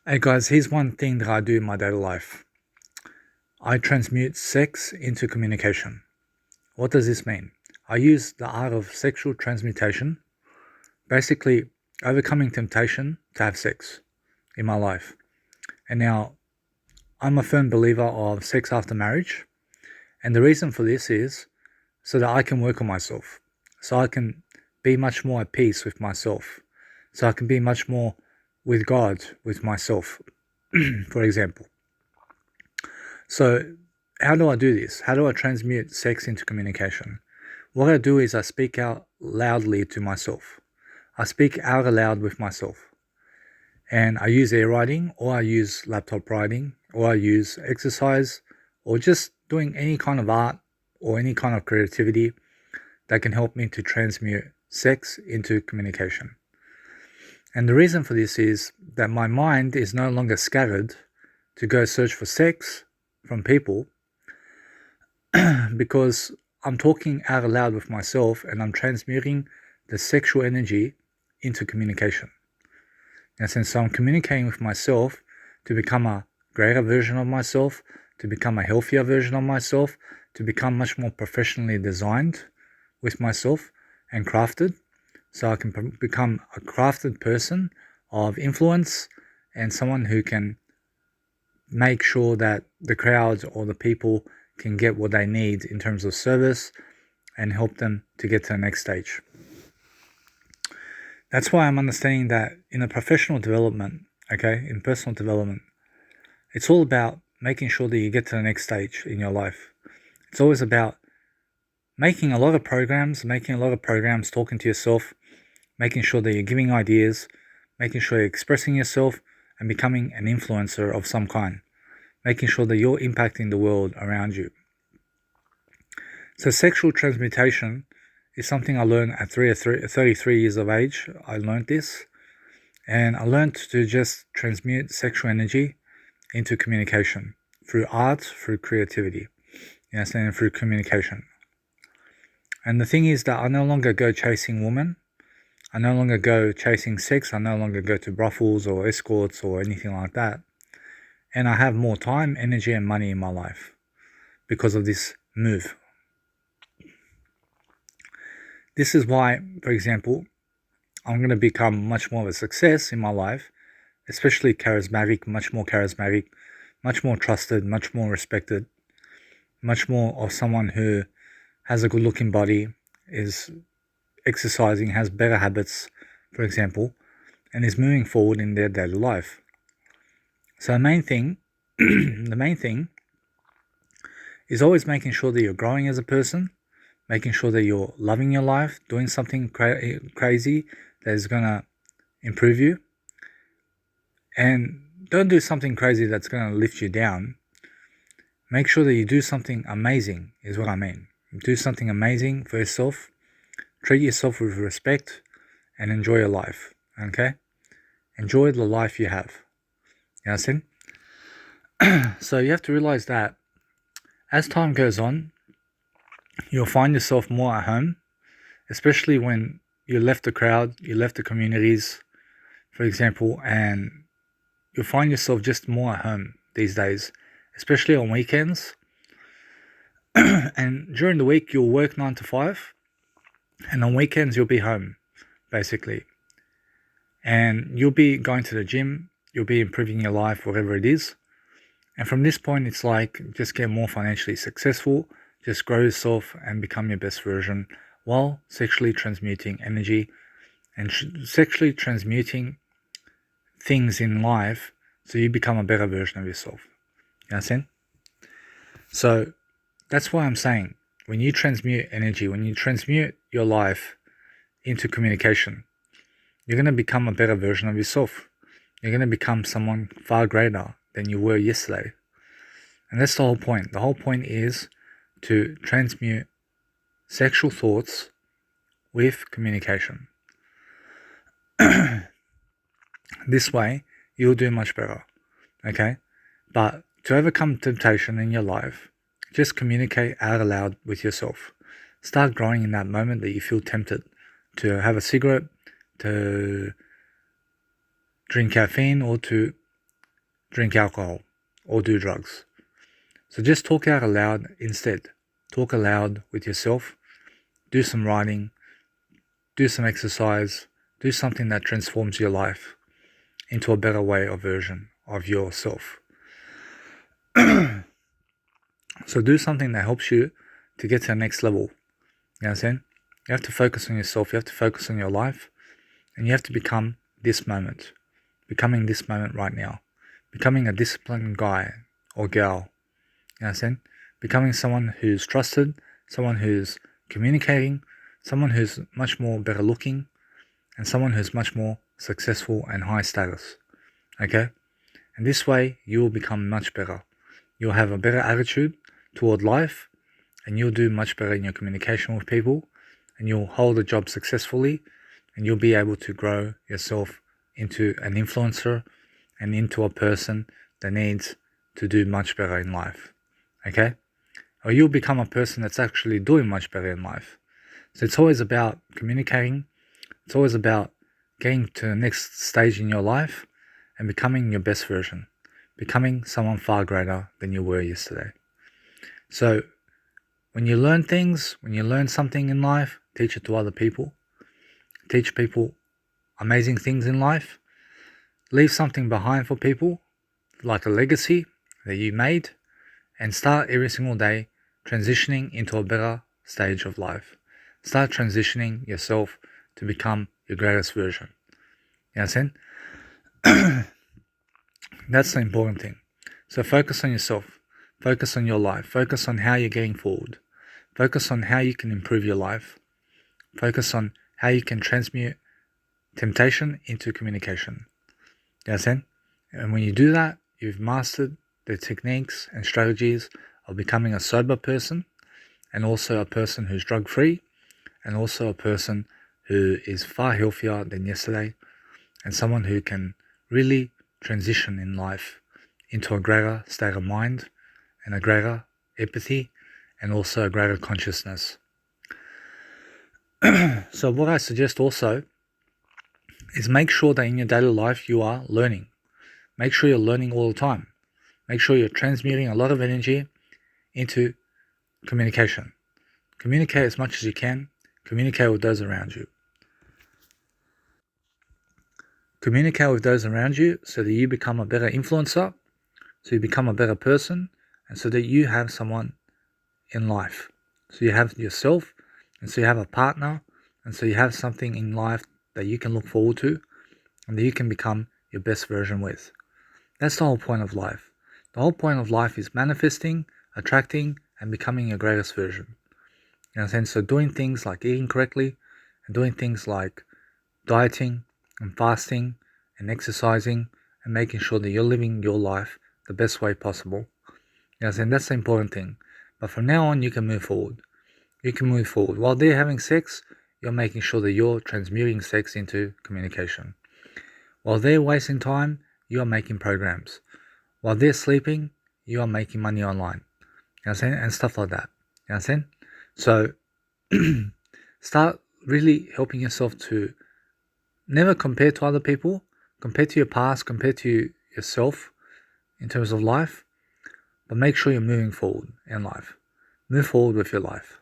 Hey guys, here's one thing that I do in my daily life. I transmute sex into communication. What does this mean? I use the art of sexual transmutation, basically overcoming temptation to have sex in my life. And now, I'm a firm believer of sex after marriage. And the reason for this is so that I can work on myself. So I can be much more at peace with myself. So I can be much more with God, with myself, for example. So, how do I do this? How do I transmute sex into communication? What I do is I speak out loudly to myself. I speak out aloud with myself. And I use air writing, or I use laptop writing, or I use exercise, or just doing any kind of art or any kind of creativity that can help me to transmute sex into communication. And the reason for this is that my mind is no longer scattered to go search for sex from people because I'm talking out aloud with myself and I'm transmuting the sexual energy into communication. And so I'm communicating with myself to become a greater version of myself, to become a healthier version of myself, to become much more professionally designed with myself and crafted. So I can become a crafted person of influence and someone who can make sure that the crowd or the people can get what they need in terms of service and help them to get to the next stage. That's why I'm understanding that in a professional development, in personal development, it's all about making sure that you get to the next stage in your life. It's always about making a lot of programs, talking to yourself, making sure that you're giving ideas, making sure you're expressing yourself and becoming an influencer of some kind, making sure that you're impacting the world around you. So sexual transmutation is something I learned at 33 years of age. I learned this, and I learned to just transmute sexual energy into communication through art, through creativity, and through communication. And the thing is that I no longer go chasing women. I no longer go chasing sex. I no longer go to brothels or escorts or anything like that. And I have more time, energy, and money in my life because of this move. This is why, for example, I'm going to become much more of a success in my life, especially charismatic, much more trusted, much more respected, much more of someone who has a good looking body, is exercising, has better habits, for example, and is moving forward in their daily life. So the main thing is always making sure that you're growing as a person, making sure that you're loving your life, doing something crazy that is going to improve you. And don't do something crazy that's going to lift you down. Make sure that you do something amazing, is what I mean. Do something amazing for yourself. Treat yourself with respect and enjoy your life. Okay? Enjoy the life you have. You understand? So you have to realize that as time goes on, you'll find yourself more at home, especially when you left the crowd, you left the communities, for example, and you'll find yourself just more at home these days, especially on weekends. And during the week, you'll work 9 to 5, and on weekends, you'll be home, basically. And you'll be going to the gym, you'll be improving your life, whatever it is. And from this point, it's like just get more financially successful, just grow yourself and become your best version while sexually transmuting energy and sexually transmuting things in life so you become a better version of yourself. You understand? So that's why I'm saying when you transmute energy, when you transmute your life into communication, you're going to become a better version of yourself. You're going to become someone far greater than you were yesterday. And that's the whole point. The whole point is to transmute sexual thoughts with communication. This way, you'll do much better. Okay? But to overcome temptation in your life, just communicate out aloud with yourself. Start growing in that moment that you feel tempted to have a cigarette, to drink caffeine, or to drink alcohol or do drugs. So just talk out aloud instead. Talk aloud with yourself. Do some writing. Do some exercise. Do something that transforms your life into a better way or version of yourself. So do something that helps you to get to the next level. You know what I'm saying? You have to focus on yourself. You have to focus on your life. And you have to become this moment. Becoming this moment right now. Becoming a disciplined guy or girl. You know what I'm saying? Becoming someone who's trusted. Someone who's communicating. Someone who's much more better looking. And someone who's much more successful and high status. Okay? And this way, you will become much better. You'll have a better attitude toward life, and you'll do much better in your communication with people, and you'll hold a job successfully, and you'll be able to grow yourself into an influencer and into a person that needs to do much better in life. Okay? Or you'll become a person that's actually doing much better in life. So it's always about communicating. It's always about getting to the next stage in your life and becoming your best version. Becoming someone far greater than you were yesterday. So when you learn things, when you learn something in life, teach it to other people. Teach people amazing things in life. Leave something behind for people, like a legacy that you made, and start every single day transitioning into a better stage of life. Start transitioning yourself to become your greatest version. You know what I'm saying? That's the important thing. So focus on yourself. Focus on your life. Focus on how you're getting forward. Focus on how you can improve your life. Focus on how you can transmute temptation into communication. You know what I'm saying? And when you do that, you've mastered the techniques and strategies of becoming a sober person, and also a person who's drug-free, and also a person who is far healthier than yesterday, and someone who can really transition in life into a greater state of mind and a greater empathy and also a greater consciousness. So what I suggest also is make sure that in your daily life you are learning. Make sure you're learning all the time. Make sure you're transmuting a lot of energy into communication. Communicate as much as you can. Communicate with those around you. Communicate with those around you so that you become a better influencer, so you become a better person, and so that you have someone in life. So you have yourself, and so you have a partner, and so you have something in life that you can look forward to, and that you can become your best version with. That's the whole point of life. The whole point of life is manifesting, attracting, and becoming your greatest version. You know what I'm saying? So doing things like eating correctly, and doing things like dieting, and fasting, and exercising, and making sure that you're living your life the best way possible. You know what I'm saying? That's the important thing. But from now on, you can move forward. You can move forward. While they're having sex, you're making sure that you're transmuting sex into communication. While they're wasting time, you are making programs. While they're sleeping, you are making money online. You know what I'm saying? And stuff like that. You know what I'm saying? So start really helping yourself to never compare to other people. Compare to your past, compare to yourself in terms of life. But make sure you're moving forward in life. Move forward with your life.